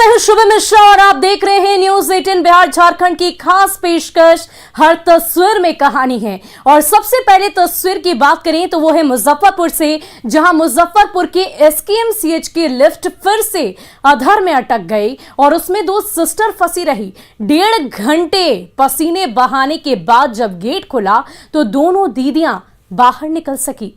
हूं शुभ मिश्रा और आप देख रहे हैं न्यूज 18 बिहार झारखंड की खास पेशकश हर तस्वीर में कहानी है। और सबसे पहले तस्वीर की बात करें तो वो है मुजफ्फरपुर से, जहां मुजफ्फरपुर के एसकेएमसीएच की लिफ्ट फिर से अधर में अटक गई और उसमें दो सिस्टर फंसी रही। 1.5 घंटे पसीने बहाने के बाद जब गेट खुला तो दोनों दीदियां बाहर निकल सकी।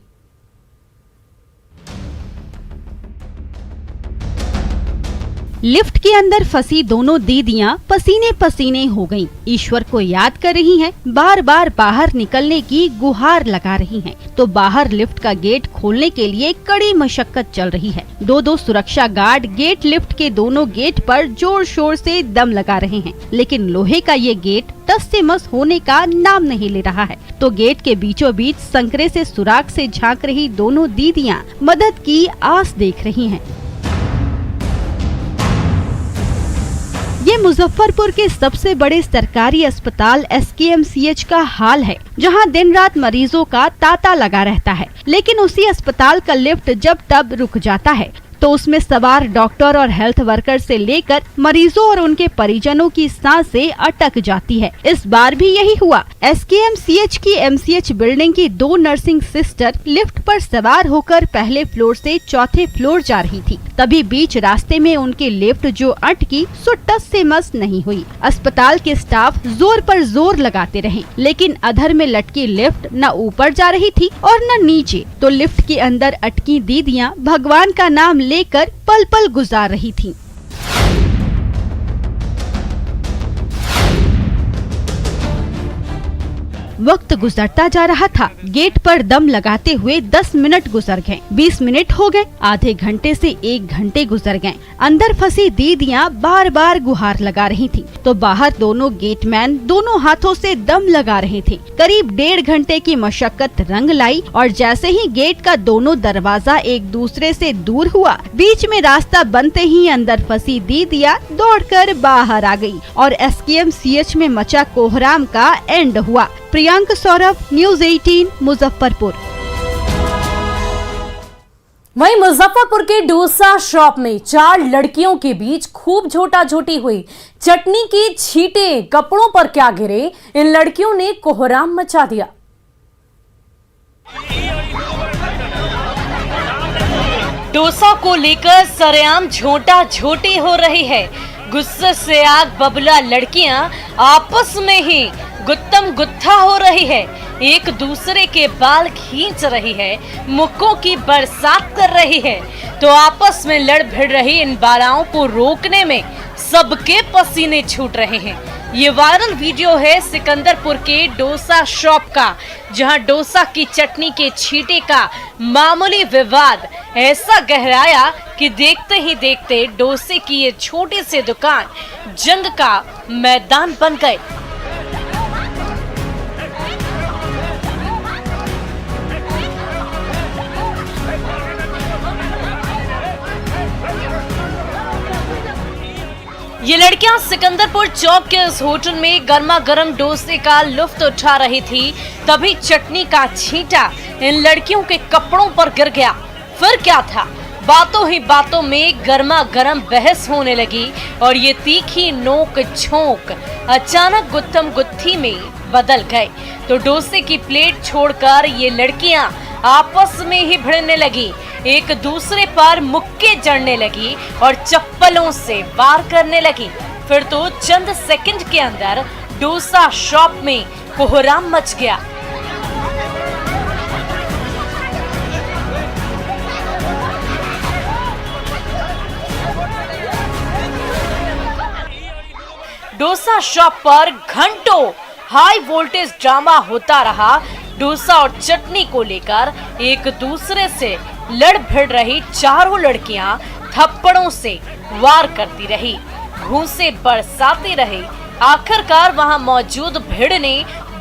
लिफ्ट के अंदर फंसी दोनों दीदियां पसीने पसीने हो गईं। ईश्वर को याद कर रही हैं, बार बार बाहर निकलने की गुहार लगा रही हैं। तो बाहर लिफ्ट का गेट खोलने के लिए कड़ी मशक्कत चल रही है। दो सुरक्षा गार्ड गेट लिफ्ट के दोनों गेट पर जोर शोर से दम लगा रहे हैं, लेकिन लोहे का ये गेट टस से मस होने का नाम नहीं ले रहा है। तो गेट के बीचों बीच संकरे से सुराख से झांक रही दोनों दीदियां मदद की आस देख रही हैं। ये मुजफ्फरपुर के सबसे बड़े सरकारी अस्पताल एसकेएमसीएच का हाल है, जहां दिन रात मरीजों का तांता लगा रहता है। लेकिन उसी अस्पताल का लिफ्ट जब तब रुक जाता है तो उसमें सवार डॉक्टर और हेल्थ वर्कर से लेकर मरीजों और उनके परिजनों की सांसें अटक जाती है। इस बार भी यही हुआ। एसकेएमसीएच की एमसीएच बिल्डिंग की 2 नर्सिंग सिस्टर लिफ्ट पर सवार होकर पहले फ्लोर से चौथे फ्लोर जा रही थी। तभी बीच रास्ते में उनकी लिफ्ट जो अटकी सो टस से मस नहीं हुई। अस्पताल के स्टाफ जोर पर जोर लगाते रहे, लेकिन अधर में लटकी लिफ्ट न ऊपर जा रही थी और न नीचे। तो लिफ्ट के अंदर अटकी दीदियां भगवान का नाम लेकर पल पल गुजार रही थीं। वक्त गुजरता जा रहा था। गेट पर दम लगाते हुए 10 मिनट गुजर गए, 20 मिनट हो गए, आधे घंटे से 1 घंटे गुजर गए। अंदर फंसी दीदियां बार बार गुहार लगा रही थीं, तो बाहर दोनों गेटमैन दोनों हाथों से दम लगा रहे थे। करीब 1.5 घंटे की मशक्कत रंग लाई और जैसे ही गेट का दोनों दरवाजा एक दूसरे से दूर हुआ, बीच में रास्ता बनते ही अंदर फंसी दीदियां दौड़कर बाहर आ गई और एसकेएमसीएच में मचा कोहराम का एंड हुआ। प्रियंक सौरभ, न्यूज 18 मुजफ्फरपुर। वहीं मुजफ्फरपुर के डोसा शॉप में 4 लड़कियों के बीच खूब झोटाझोटी हुई। चटनी की छींटे कपड़ों पर क्या गिरे, इन लड़कियों ने कोहराम मचा दिया। डोसा को लेकर सरेआम झोटाझोटी हो रही है। गुस्से से आग बबूला लड़कियां आपस में ही गुत्तम गुत्था हो रही है, एक दूसरे के बाल खींच रही है, मुक्कों की बरसात कर रही है। तो आपस में लड़ भिड़ रही इन बालाओं को रोकने में सबके पसीने छूट रहे हैं। ये वायरल वीडियो है सिकंदरपुर के डोसा शॉप का, जहां डोसा की चटनी के छींटे का मामूली विवाद ऐसा गहराया कि देखते ही देखते डोसे की ये छोटी सी दुकान जंग का मैदान बन गए। ये लड़कियां सिकंदरपुर चौक के इस होटल में गर्मा गर्म डोसे का लुत्फ उठा रही थी, तभी चटनी का छींटा इन लड़कियों के कपड़ों पर गिर गया। फिर क्या था, बातों ही बातों में गर्मा गर्म बहस होने लगी और ये तीखी नोक झोंक अचानक गुत्थम गुत्थी में बदल गए। तो डोसे की प्लेट छोड़कर ये लड़कियां आपस में ही भिड़ने लगी, एक दूसरे पर मुक्के जड़ने लगी और चप्पलों से वार करने लगी। फिर तो चंद सेकंड के अंदर डोसा शॉप में कोहराम मच गया। डोसा शॉप पर घंटों हाई वोल्टेज ड्रामा होता रहा। डोसा और चटनी को लेकर एक दूसरे से लड़ भिड़ रही चारों लड़कियां थप्पड़ों से वार करती रही, घूंसे बरसाती रही। आखिरकार वहां मौजूद भीड़ ने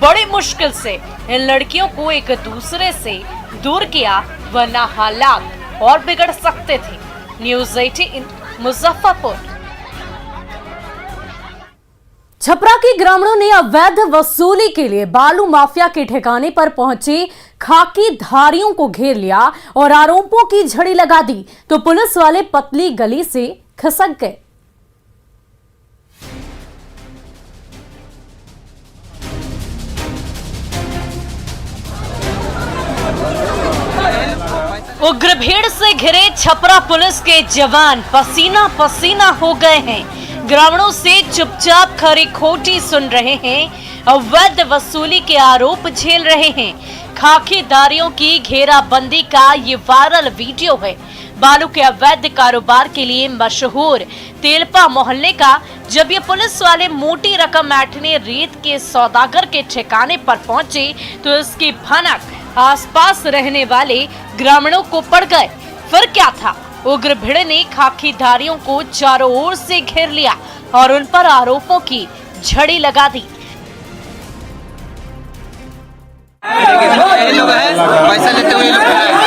बड़ी मुश्किल से इन लड़कियों को एक दूसरे से दूर किया, वरना हालात और बिगड़ सकते थे। न्यूज 18 मुजफ्फरपुर। छपरा के ग्रामीणों ने अवैध वसूली के लिए बालू माफिया के ठिकाने पर पहुंचे खाकी धारियों को घेर लिया और आरोपों की झड़ी लगा दी, तो पुलिस वाले पतली गली से खिसक गए। उग्र भीड़ से घिरे छपरा पुलिस के जवान पसीना पसीना हो गए हैं। ग्रामीणों से चुपचाप खरी खोटी सुन रहे हैं, अवैध वसूली के आरोप झेल रहे हैं। खाकीदारियों की घेराबंदी का ये वायरल वीडियो है। बालू के अवैध कारोबार के लिए मशहूर तेलपा मोहल्ले का, जब ये पुलिस वाले मोटी रकम ऐंठने रेत के सौदागर के ठिकाने पर पहुंचे तो इसकी भनक आसपास रहने वाले ग्रामीणों को पड़ गए। फिर क्या था, उग्र भीड़ ने खाकीधारियों को चारों ओर से घेर लिया और उन पर आरोपों की झड़ी लगा दी। ये लोग हैं, पैसा लेते हुए लोग हैं।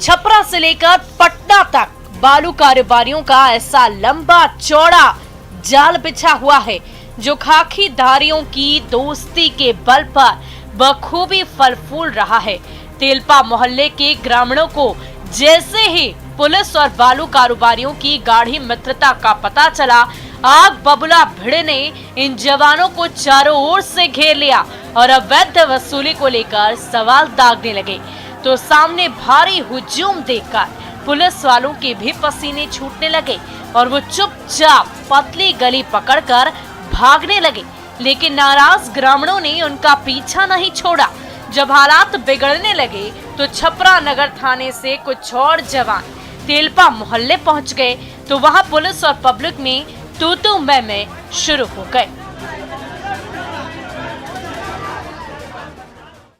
छपरा से लेकर पटना तक बालू कारोबारियों का ऐसा लंबा चौड़ा जाल बिछा हुआ है जो खाकीधारियों की दोस्ती के बल पर बखूबी फल फूल रहा है। तेलपा मोहल्ले के ग्रामीणों को जैसे ही पुलिस और बालू कारोबारियों की गाढ़ी मित्रता का पता चला, आग बबूला भीड़ ने इन जवानों को चारों ओर से घेर लिया और अवैध वसूली को लेकर सवाल दागने लगे। तो सामने भारी हुजूम देखकर पुलिस वालों के भी पसीने छूटने लगे और वो चुपचाप पतली गली पकड़कर भागने लगे। लेकिन नाराज ग्रामीणों ने उनका पीछा नहीं छोड़ा। जब हालात बिगड़ने लगे तो छपरा नगर थाने से कुछ और जवान तेलपा मोहल्ले पहुंच गए तो वहां पुलिस और पब्लिक में तू मैं शुरू हो गए।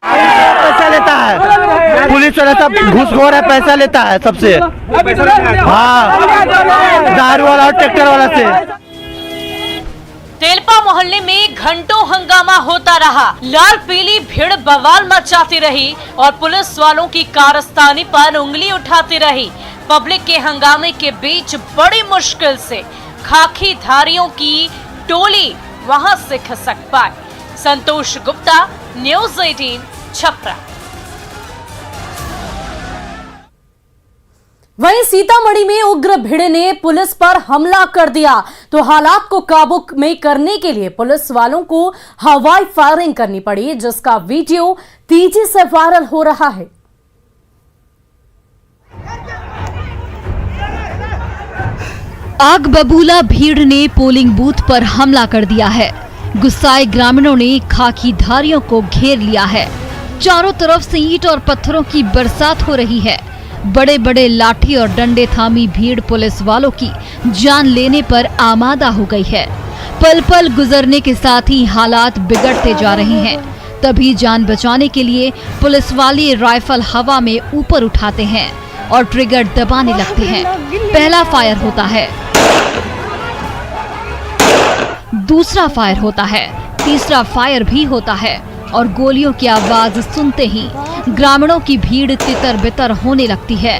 पैसा लेता है, पुलिस वाला सब घूसखोर है, पैसा लेता है सबसे। हाँ, दारू वाला और ट्रैक्टर वाला से। तेलपा मोहल्ले में घंटों हंगामा होता रहा। लाल पीली भीड़ बवाल मचाती रही और पुलिस वालों की कारस्तानी पर उंगली उठाती रही। पब्लिक के हंगामे के बीच बड़ी मुश्किल से खाकीधारियों की टोली वहां से खसक पाई। संतोष गुप्ता, न्यूज़ 18 छपरा। वहीं सीतामढ़ी में उग्र भीड़ ने पुलिस पर हमला कर दिया तो हालात को काबू में करने के लिए पुलिस वालों को हवाई फायरिंग करनी पड़ी, जिसका वीडियो तेजी से वायरल हो रहा है। आग बबूला भीड़ ने पोलिंग बूथ पर हमला कर दिया है। गुस्साए ग्रामीणों ने खाकीधारियों को घेर लिया है। चारों तरफ से ईंट और पत्थरों की बरसात हो रही है। बड़े बड़े लाठी और डंडे थामी भीड़ पुलिस वालों की जान लेने पर आमादा हो गई है। पल पल गुजरने के साथ ही हालात बिगड़ते जा रहे हैं। तभी जान बचाने के लिए पुलिस वाले राइफल हवा में ऊपर उठाते हैं और ट्रिगर दबाने लगते हैं। पहला फायर होता है, दूसरा फायर होता है, तीसरा फायर भी होता है और गोलियों की आवाज सुनते ही ग्रामीणों की भीड़ तितर बितर होने लगती है।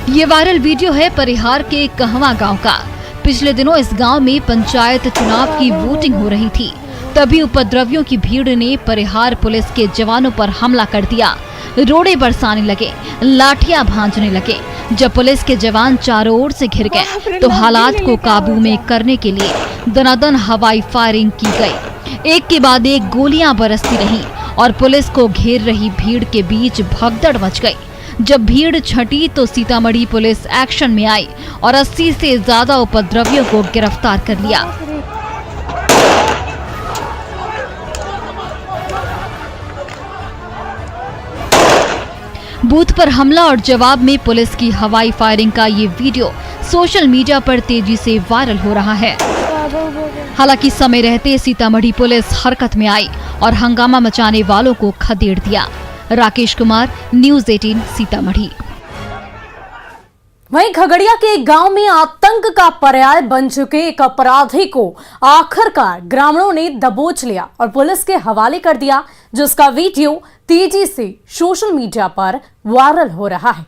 ये वायरल वीडियो है परिहार के कहवा गांव का। पिछले दिनों इस गांव में पंचायत चुनाव की वोटिंग हो रही थी। तभी उपद्रवियों की भीड़ ने परिहार पुलिस के जवानों पर हमला कर दिया। रोड़े बरसाने लगे, लाठियां भांजने लगे। जब पुलिस के जवान चारों ओर से घिर गए तो हालात को काबू में करने के लिए दनादन हवाई फायरिंग की गई। एक के बाद एक गोलियां बरसती रहीं और पुलिस को घेर रही भीड़ के बीच भगदड़ मच गई। जब भीड़ छटी तो सीतामढ़ी पुलिस एक्शन में आई और 80 से ज्यादा उपद्रवियों को गिरफ्तार कर लिया। बूथ पर हमला और जवाब में पुलिस की हवाई फायरिंग का ये वीडियो सोशल मीडिया पर तेजी से वायरल हो रहा है। हालांकि समय रहते सीतामढ़ी पुलिस हरकत में आई और हंगामा मचाने वालों को खदेड़ दिया। राकेश कुमार, न्यूज़ 18 सीतामढ़ी। वहीं खगड़िया के एक गांव में आतंक का पर्याय बन चुके एक अपराधी को आखिरकार ग्रामीणों ने दबोच लिया और पुलिस के हवाले कर दिया, जिसका वीडियो तेजी से सोशल मीडिया पर वायरल हो रहा है।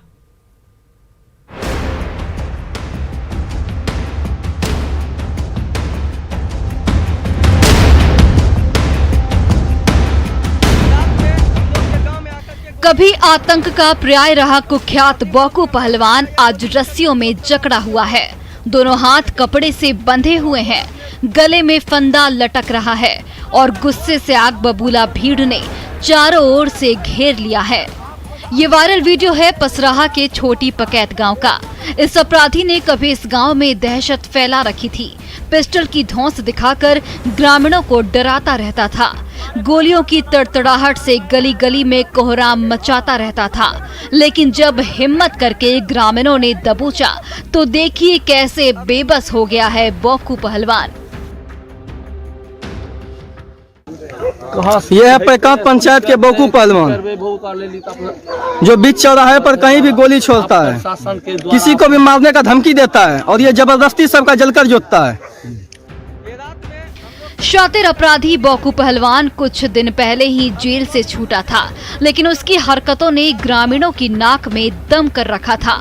कभी आतंक का पर्याय रहा कुख्यात बॉकू पहलवान आज रस्सियों में जकड़ा हुआ है। दोनों हाथ कपड़े से बंधे हुए हैं, गले में फंदा लटक रहा है और गुस्से से आग बबूला भीड़ ने चारों ओर से घेर लिया है। ये वायरल वीडियो है पसराहा के छोटी पकैत गांव का। इस अपराधी ने कभी इस गांव में दहशत फैला रखी थी। पिस्टल की धौंस दिखाकर ग्रामीणों को डराता रहता था। गोलियों की तड़तड़ाहट से गली गली में कोहराम मचाता रहता था। लेकिन जब हिम्मत करके ग्रामीणों ने दबोचा तो देखिए कैसे बेबस हो गया है बॉकू पहलवान। ये है पैकात पंचायत के बॉकू पहलवान, जो बीच चौराहे पर कहीं भी गोली छोड़ता है, किसी को भी मारने का धमकी देता है और ये जबरदस्ती सबका जलकर जोतता है। शातिर अपराधी बॉकू पहलवान कुछ दिन पहले ही जेल से छूटा था, लेकिन उसकी हरकतों ने ग्रामीणों की नाक में दम कर रखा था।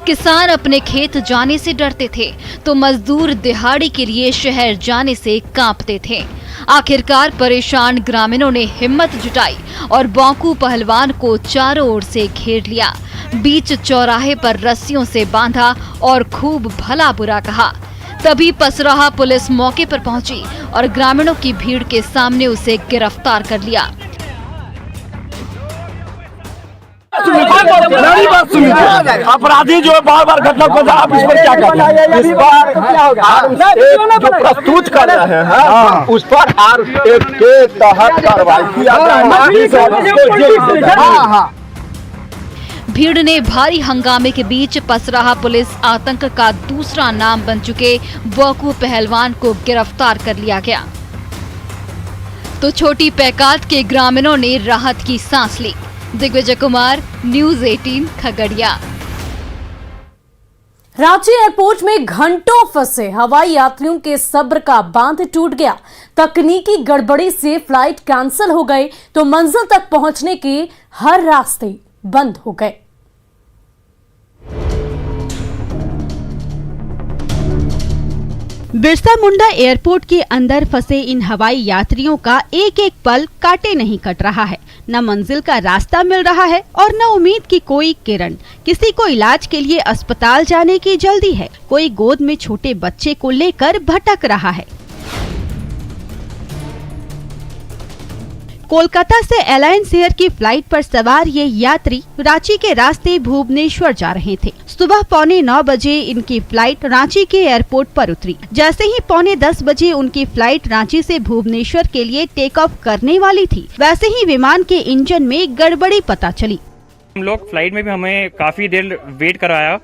किसान अपने खेत जाने से डरते थे तो मजदूर दिहाड़ी के लिए शहर जाने से कांपते थे। आखिरकार परेशान ग्रामीणों ने हिम्मत जुटाई और बॉकू पहलवान को चारों ओर से घेर लिया। बीच चौराहे पर रस्सियों से बांधा और खूब भला बुरा कहा। तभी पसराहा पुलिस मौके पर पहुंची और ग्रामीणों की भीड़ के सामने उसे गिरफ्तार कर लिया। अपराधी जो बार बार घटना को आप इस पर क्या कहते हैं? इस पर जो प्रस्तुत कर रहे हैं उस पर R1 के तहत कार्रवाई किया जाए। भीड़ ने भारी हंगामे के बीच पसराहा पुलिस आतंक का दूसरा नाम बन चुके बॉकू पहलवान को गिरफ्तार कर लिया गया। तो छोटी पैकात के ग्रामीणों ने राहत की सांस ली। दिग्विजय कुमार, न्यूज़ 18 खगड़िया। रांची एयरपोर्ट में घंटों फंसे हवाई यात्रियों के सब्र का बांध टूट गया। तकनीकी गड़बड़ी से फ्लाइट कैंसिल हो गए तो मंजिल तक पहुंचने के हर रास्ते बंद हो गए। बिरसा मुंडा एयरपोर्ट के अंदर फंसे इन हवाई यात्रियों का एक एक पल काटे नहीं कट रहा है। न मंजिल का रास्ता मिल रहा है और न उम्मीद की कोई किरण। किसी को इलाज के लिए अस्पताल जाने की जल्दी है, कोई गोद में छोटे बच्चे को लेकर भटक रहा है। कोलकाता से एलायंस एयर की फ्लाइट पर सवार ये यात्री रांची के रास्ते भुवनेश्वर जा रहे थे। सुबह 9:15 बजे इनकी फ्लाइट रांची के एयरपोर्ट पर उतरी। जैसे ही 9:45 बजे उनकी फ्लाइट रांची से भुवनेश्वर के लिए टेक ऑफ करने वाली थी, वैसे ही विमान के इंजन में गड़बड़ी पता चली। हम लोग फ्लाइट में भी हमें काफी देर वेट कराया।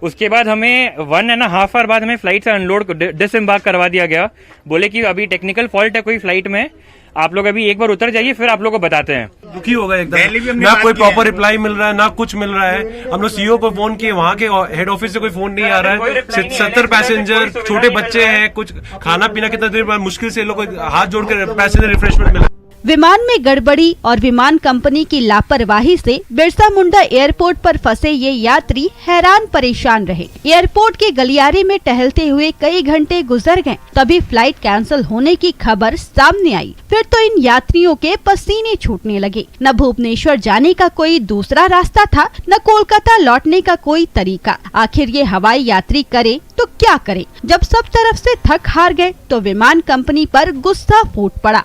उसके बाद हमें 1.5 आवर बाद हमें फ्लाइट से अनलोड डिसएम्बार्क करवा दिया गया। बोले कि अभी टेक्निकल फॉल्ट है कोई फ्लाइट में, आप लोग अभी एक बार उतर जाइए फिर आप लोग को बताते हैं। दुखी हो गए एकदम, ना कोई प्रॉपर रिप्लाई मिल रहा है ना कुछ मिल रहा है। हम लोग सीईओ को फोन किए, वहाँ के हेड ऑफिस से कोई फोन नहीं आ रहा है। 70 पैसेंजर, छोटे बच्चे हैं, कुछ खाना पीना कितना देर मुश्किल से लोग हाथ जोड़कर पैसेंजर रिफ्रेशमेंट मिला। विमान में गड़बड़ी और विमान कंपनी की लापरवाही से बिरसा मुंडा एयरपोर्ट पर फंसे ये यात्री हैरान परेशान रहे। एयरपोर्ट के गलियारे में टहलते हुए कई घंटे गुजर गए, तभी फ्लाइट कैंसिल होने की खबर सामने आई। फिर तो इन यात्रियों के पसीने छूटने लगे। न भुवनेश्वर जाने का कोई दूसरा रास्ता था, न कोलकाता लौटने का कोई तरीका। आखिर ये हवाई यात्री करे तो क्या करे? जब सब तरफ से थक हार गए तो विमान कंपनी पर गुस्सा फूट पड़ा।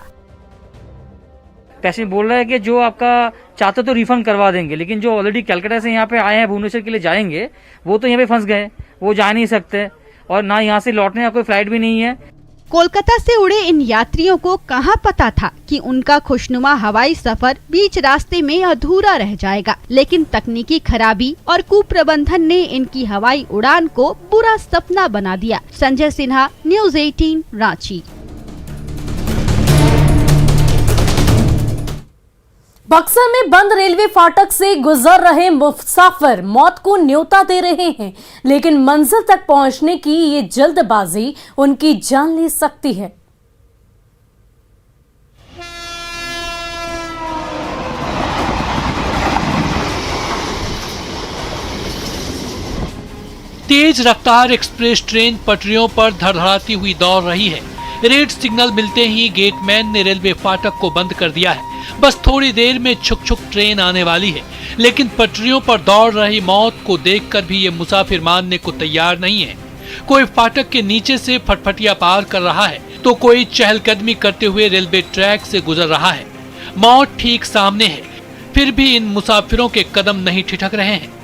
पैसे बोल रहा है कि जो आपका चाहते तो रिफंड करवा देंगे, लेकिन जो ऑलरेडी कलकत्ता से यहाँ पे आए हैं भुवनेश्वर के लिए जाएंगे वो तो यहाँ पे फंस गए, वो जा नहीं सकते और ना यहाँ से लौटने का कोई फ्लाइट भी नहीं है। कोलकाता से उड़े इन यात्रियों को कहां पता था कि उनका खुशनुमा हवाई सफर बीच रास्ते में अधूरा रह जाएगा। लेकिन तकनीकी खराबी और कुप्रबंधन ने इनकी हवाई उड़ान को बुरा सपना बना दिया। संजय सिन्हा, न्यूज़ 18 रांची। बक्सर में बंद रेलवे फाटक से गुजर रहे मुसाफिर मौत को न्योता दे रहे हैं, लेकिन मंजिल तक पहुंचने की ये जल्दबाजी उनकी जान ले सकती है। तेज रफ्तार एक्सप्रेस ट्रेन पटरियों पर धड़धड़ाती हुई दौड़ रही है। रेड सिग्नल मिलते ही गेटमैन ने रेलवे फाटक को बंद कर दिया है। बस थोड़ी देर में छुक छुक ट्रेन आने वाली है, लेकिन पटरियों पर दौड़ रही मौत को देखकर भी ये मुसाफिर मानने को तैयार नहीं है। कोई फाटक के नीचे से फटफटिया पार कर रहा है, तो कोई चहलकदमी करते हुए रेलवे ट्रैक से गुजर रहा है। मौत ठीक सामने है, फिर भी इन मुसाफिरों के कदम नहीं ठिठक रहे हैं।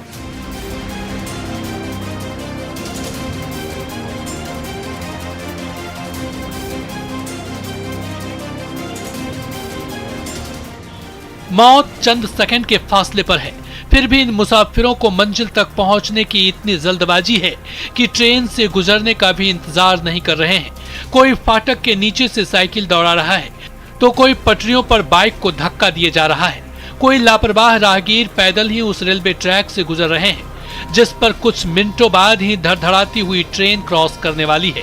मौत चंद सेकंड के फासले पर है, फिर भी इन मुसाफिरों को मंजिल तक पहुंचने की इतनी जल्दबाजी है कि ट्रेन से गुजरने का भी इंतजार नहीं कर रहे हैं। कोई फाटक के नीचे से साइकिल दौड़ा रहा है, तो कोई पटरियों पर बाइक को धक्का दिए जा रहा है। कोई लापरवाह राहगीर पैदल ही उस रेलवे ट्रैक से गुजर रहे हैं, जिस पर कुछ मिनटों बाद ही धड़धड़ाती हुई ट्रेन क्रॉस करने वाली है।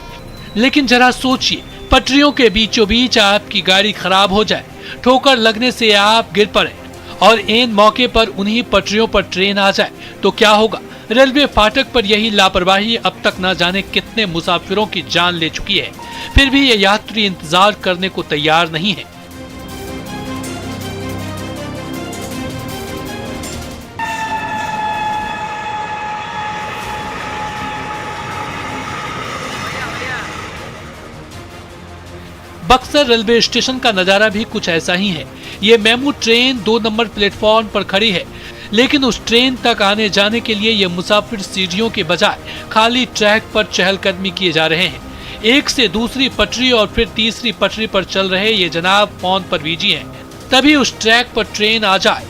लेकिन जरा सोचिए, पटरियों के बीचों बीच आपकी गाड़ी खराब हो जाए, ठोकर लगने से आप गिर पड़े और ऐन मौके पर उन्हीं पटरियों पर ट्रेन आ जाए तो क्या होगा? रेलवे फाटक पर यही लापरवाही अब तक न जाने कितने मुसाफिरों की जान ले चुकी है, फिर भी ये यात्री इंतजार करने को तैयार नहीं है। बक्सर रेलवे स्टेशन का नजारा भी कुछ ऐसा ही है। ये मेमू ट्रेन 2 नंबर प्लेटफॉर्म पर खड़ी है, लेकिन उस ट्रेन तक आने जाने के लिए ये मुसाफिर सीढ़ियों के बजाय खाली ट्रैक पर चहलकदमी किए जा रहे हैं। एक से दूसरी पटरी और फिर तीसरी पटरी पर चल रहे ये जनाब फोन पर बिजी हैं। तभी उस ट्रैक पर ट्रेन आ जाए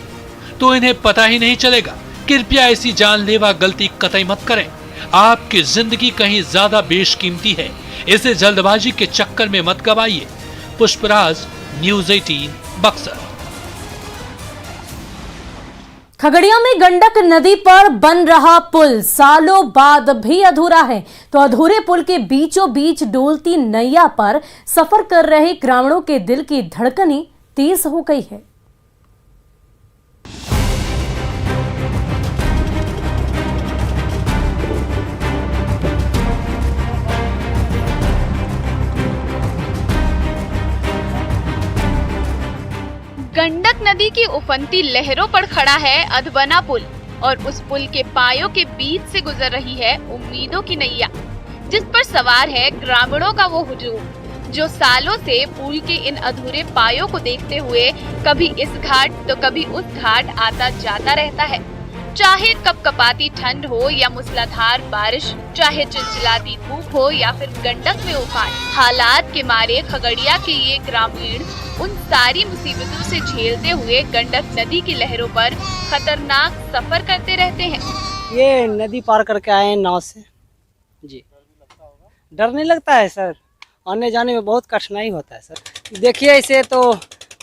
तो इन्हें पता ही नहीं चलेगा। कृपया ऐसी जानलेवा गलती कतई मत करें। आपकी जिंदगी कहीं ज्यादा बेशकीमती है, इसे जल्दबाजी के चक्कर में मत गवाइए। पुष्पराज, न्यूज़ 18, बक्सर। खगड़िया में गंडक नदी पर बन रहा पुल सालों बाद भी अधूरा है, तो अधूरे पुल के बीचों बीच डोलती नैया पर सफर कर रहे ग्रामीणों के दिल की धड़कनें तेज हो गई है। गंडक नदी की उफनती लहरों पर खड़ा है अधबना पुल और उस पुल के पायों के बीच से गुजर रही है उम्मीदों की नैया, जिस पर सवार है ग्रामीणों का वो हुजूम जो सालों से पुल के इन अधूरे पायों को देखते हुए कभी इस घाट तो कभी उस घाट आता जाता रहता है। चाहे कपकपाती ठंड हो या मूसलाधार बारिश, चाहे चिलचिलाती धूप हो या फिर गंडक में उफान, हालात के मारे खगड़िया के ये ग्रामीण उन सारी मुसीबतों से झेलते हुए गंडक नदी की लहरों पर खतरनाक सफर करते रहते हैं। ये नदी पार करके आए हैं नाव से जी। डर नहीं लगता है सर, आने जाने में बहुत कठिनाई होता है सर। देखिए इसे तो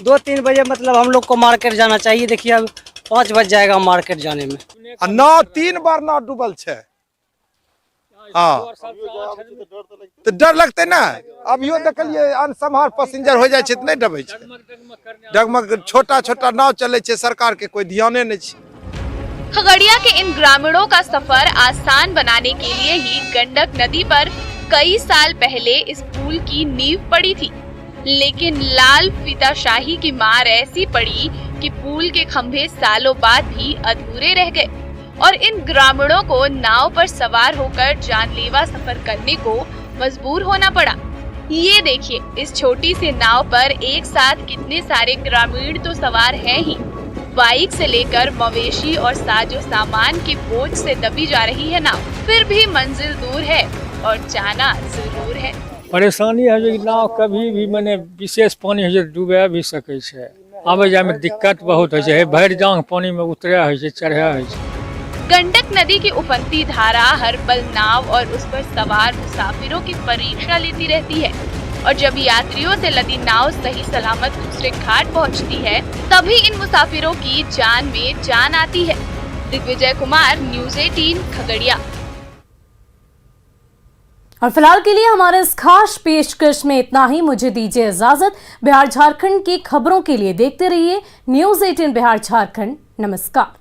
2-3 बजे मतलब हम लोग को मार्केट जाना चाहिए। देखिए अब 5 बज जाएगा मार्केट जाने में। नाव 3 बार नाव डूबल है। हाँ तो डर लगते ना। अभियो देखलिए अनसम्हार पैसेंजर हो जाए नहीं डबे डगमग छोटा छोटा नाव चले छे, सरकार के कोई ध्याने नहीं छे। खगड़िया के इन ग्रामीणों का सफर आसान बनाने के लिए ही गंडक नदी पर कई साल पहले इस पुल की नींव पड़ी थी, लेकिन लाल फीताशाही की मार ऐसी पड़ी कि पुल के खंभे सालों बाद भी अधूरे रह गए और इन ग्रामीणों को नाव पर सवार होकर जानलेवा सफर करने को मजबूर होना पड़ा। ये देखिए, इस छोटी सी नाव पर एक साथ कितने सारे ग्रामीण तो सवार हैं ही। बाइक से लेकर मवेशी और साजो सामान के बोझ से दबी जा रही है नाव, फिर भी मंजिल दूर है और जाना जरूर है। परेशानी है जो नाव कभी भी मैंने विशेष पानी है जो डूबे भी सके छे, आवे जाए में दिक्कत बहुत है, भर जांग पानी में उतरे है, चढ़े है। गंडक नदी की उफनती धारा हर पल नाव और उस पर सवार मुसाफिरों की परीक्षा लेती रहती है और जब यात्रियों से लदी नाव सही सलामत दूसरे घाट पहुंचती है, तभी इन मुसाफिरों की जान में जान आती है। दिग्विजय कुमार, न्यूज़ 18, खगड़िया। और फिलहाल के लिए हमारे इस खास पेशकश में इतना ही। मुझे दीजिए इजाजत। बिहार झारखंड की खबरों के लिए देखते रहिए न्यूज़ 18 बिहार झारखंड। नमस्कार।